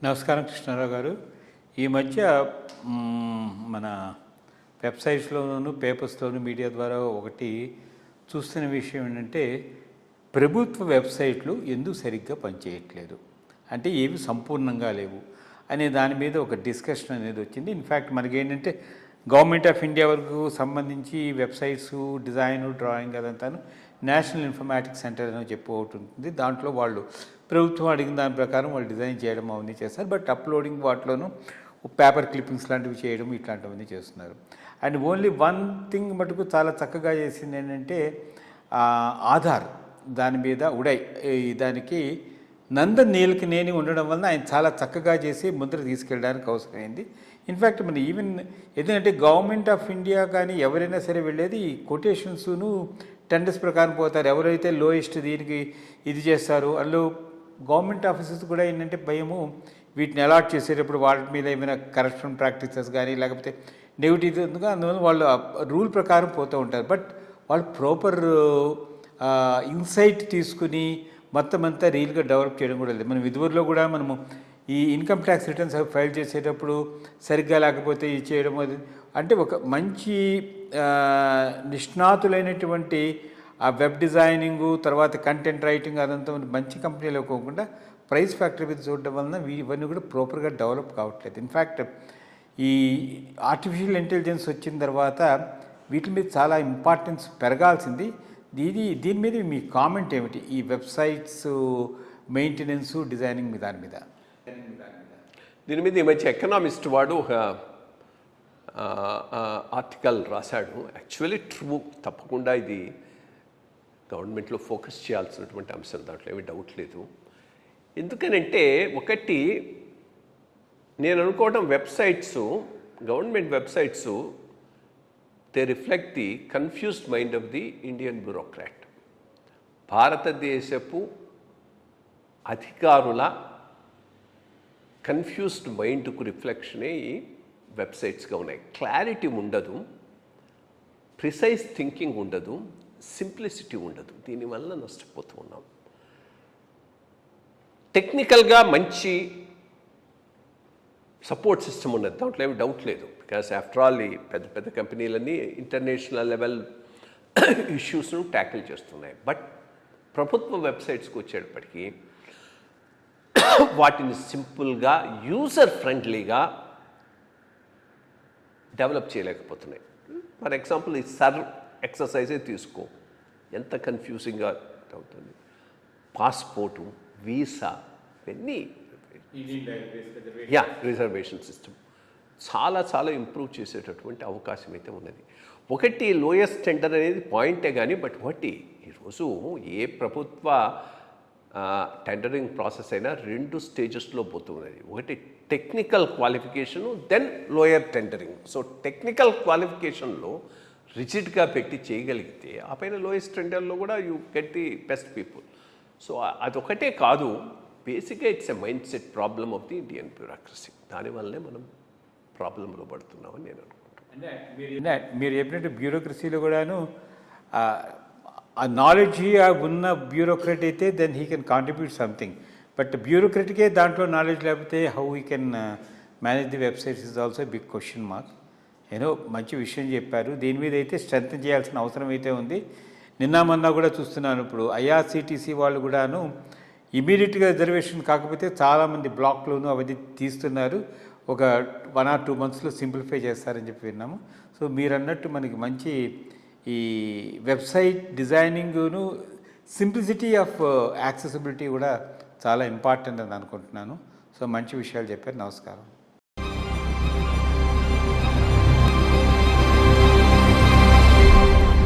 నమస్కారం కృష్ణారావు గారు. ఈ మధ్య మన వెబ్సైట్స్లోనూ పేపర్స్లోనూ మీడియా ద్వారా ఒకటి చూస్తున్న విషయం ఏంటంటే, ప్రభుత్వ వెబ్సైట్లు ఎందుకు సరిగ్గా పనిచేయట్లేదు, అంటే ఏవి సంపూర్ణంగా లేవు అనే దాని మీద ఒక డిస్కషన్ అనేది వచ్చింది. ఇన్ఫ్యాక్ట్ మనకేంటంటే గవర్నమెంట్ ఆఫ్ ఇండియా వరకు సంబంధించి వెబ్సైట్స్ డిజైన్ డ్రాయింగ్ అదంతాను నేషనల్ ఇన్ఫర్మాటిక్స్ సెంటర్ అని చెప్పి ఒకటి ఉంటుంది. దాంట్లో వాళ్ళు ప్రభుత్వం అడిగిన దాని ప్రకారం వాళ్ళు డిజైన్ చేయడం అవన్నీ చేస్తారు. బట్ అప్లోడింగ్ వాటిలోనూ పేపర్ క్లిప్పింగ్స్ లాంటివి చేయడం ఇట్లాంటివన్నీ చేస్తున్నారు. అండ్ ఓన్లీ వన్ థింగ్ మటుకు చాలా చక్కగా చేసింది ఏంటంటే, ఆధార్ దాని మీద ఉడయ్ దానికి నందన్ నీలకనేని ఉండడం వలన ఆయన చాలా చక్కగా చేసి ముద్ర తీసుకెళ్ళడానికి అవసరమైంది. ఇన్ఫ్యాక్ట్ మన ఈవెన్ ఎందుకంటే గవర్నమెంట్ ఆఫ్ ఇండియా కానీ ఎవరైనా సరే వెళ్ళేది కొటేషన్స్ను టెండర్స్ ప్రకారం పోతారు. ఎవరైతే లోయెస్ట్ దీనికి ఇది చేస్తారో అందులో గవర్నమెంట్ ఆఫీసర్స్ కూడా ఏంటంటే భయము, వీటిని అలాట్ చేసేటప్పుడు వాటి మీద ఏమైనా కరప్షన్ ప్రాక్టీసెస్ కానీ లేకపోతే నెగిటివ్ ఉందిగా, అందువల్ల వాళ్ళు రూల్ ప్రకారం పోతూ ఉంటారు. బట్ వాళ్ళు ప్రాపర్ ఇన్సైట్ తీసుకుని మొత్తం అంతా రీల్గా డెవలప్ చేయడం కూడా లేదు. మనం ఇదివరలో కూడా మనము ఈ ఇన్కమ్ ట్యాక్స్ రిటర్న్స్ ఫైల్ చేసేటప్పుడు సరిగ్గా లేకపోతే ఇది చేయడం అంటే ఒక మంచి నిష్ణాతులైనటువంటి ఆ వెబ్ డిజైనింగు తర్వాత కంటెంట్ రైటింగ్ అదంతా మంచి కంపెనీలో పోకుండా ప్రైస్ ఫ్యాక్టరీ మీద చూడడం వలన ఇవన్నీ కూడా ప్రాపర్గా డెవలప్ కావట్లేదు. ఇన్ఫ్యాక్ట్ ఈ ఆర్టిఫిషియల్ ఇంటెలిజెన్స్ వచ్చిన తర్వాత వీటి మీద చాలా ఇంపార్టెన్స్ పెరగాల్సింది. దీని మీద మీ కామెంట్ ఏమిటి, ఈ వెబ్సైట్స్ మెయింటెనెన్స్ డిజైనింగ్ మీద దాని మీద? దీని మీద ఈ మధ్య ఎకనామిస్ట్ వాడు ఒక ఆర్టికల్ రాశాడు. యాక్చువల్లీ ట్రూ, తప్పకుండా ఇది గవర్నమెంట్లో ఫోకస్ చేయాల్సినటువంటి అంశం, దాంట్లో ఏమీ డౌట్ లేదు. ఎందుకనంటే ఒకటి నేను అనుకోవడం, government websites they reflect the confused mind of the Indian bureaucrat. భారతదేశపు అధికారుల కన్ఫ్యూజ్డ్ మైండ్కు రిఫ్లెక్షనే ఈ వెబ్సైట్స్గా ఉన్నాయి. క్లారిటీ ఉండదు, ప్రిసైజ్ థింకింగ్ ఉండదు, సింప్లిసిటీ ఉండదు. దీనివల్ల నష్టపోతూ ఉన్నాం. టెక్నికల్గా మంచి సపోర్ట్ సిస్టమ్ ఉన్నది, దాంట్లో ఏమి డౌట్ లేదు. బికాస్ ఆఫ్టర్ ఆల్ ఈ పెద్ద పెద్ద కంపెనీలన్నీ ఇంటర్నేషనల్ లెవెల్ ఇష్యూస్ను ట్యాకిల్ చేస్తున్నాయి. బట్ ప్రభుత్వ వెబ్సైట్స్కి వచ్చేటప్పటికీ వాటిని సింపుల్గా యూజర్ ఫ్రెండ్లీగా డెవలప్ చేయలేకపోతున్నాయి. ఫర్ ఎగ్జాంపుల్ ఈ సర్వ్ ఎక్సర్సైజే తీసుకో, ఎంత కన్ఫ్యూజింగ్గా అవుతుంది. పాస్పోర్టు, వీసా, ఇవన్నీ రిజర్వేషన్ సిస్టమ్ చాలా చాలా ఇంప్రూవ్ చేసేటటువంటి అవకాశం అయితే ఉన్నది. ఒకటి లోయెస్ట్ టెండర్ అనేది పాయింటే కానీ, బట్ ఒకటి ఈరోజు ఏ ప్రభుత్వ టెండరింగ్ ప్రాసెస్ అయినా 2 స్టేజెస్లో పోతున్నది. ఒకటి technical qualification, then lower tendering. So technical క్వాలిఫికేషన్లో రిజిడ్గా పెట్టి చేయగలిగితే ఆ పైన లోయెస్ట్ టెండర్లో కూడా you get the best people. So అదొకటే కాదు, బేసిక్గా it's a mindset problem of the Indian bureaucracy. దానివల్లనే మనం ప్రాబ్లంలో పడుతున్నామని నేను అనుకుంటున్నాను. మీరు చెప్పినట్టు బ్యూరోక్రసీలో కూడాను ఆ నాలెడ్జ్ ఉన్న బ్యూరోక్రట్ అయితే then he can contribute something. But బ్యూరోక్రట్కే దాంట్లో నాలెడ్జ్ లేకపోతే how he can manage the websites is also big question mark. ఏదో మంచి విషయం చెప్పారు. దీని మీద అయితే స్ట్రెంత్ చేయాల్సిన అవసరం అయితే ఉంది. మొన్న కూడా చూస్తున్నాను, ఇప్పుడు ఐఆర్సిటీసీ వాళ్ళు కూడాను ఇమీడియట్గా రిజర్వేషన్ కాకపోతే చాలామంది బ్లాక్లోనూ అవన్నీ తీస్తున్నారు. ఒక 1 or 2 monthsలో సింప్లిఫై చేస్తారని చెప్పి విన్నాము. సో మీరు అన్నట్టు మనకి మంచి ఈ వెబ్సైట్ డిజైనింగ్ను సింప్లిసిటీ ఆఫ్ యాక్సెసిబిలిటీ కూడా చాలా ఇంపార్టెంట్ అని అనుకుంటున్నాను. సో మంచి విషయాలు చెప్పారు. నమస్కారం.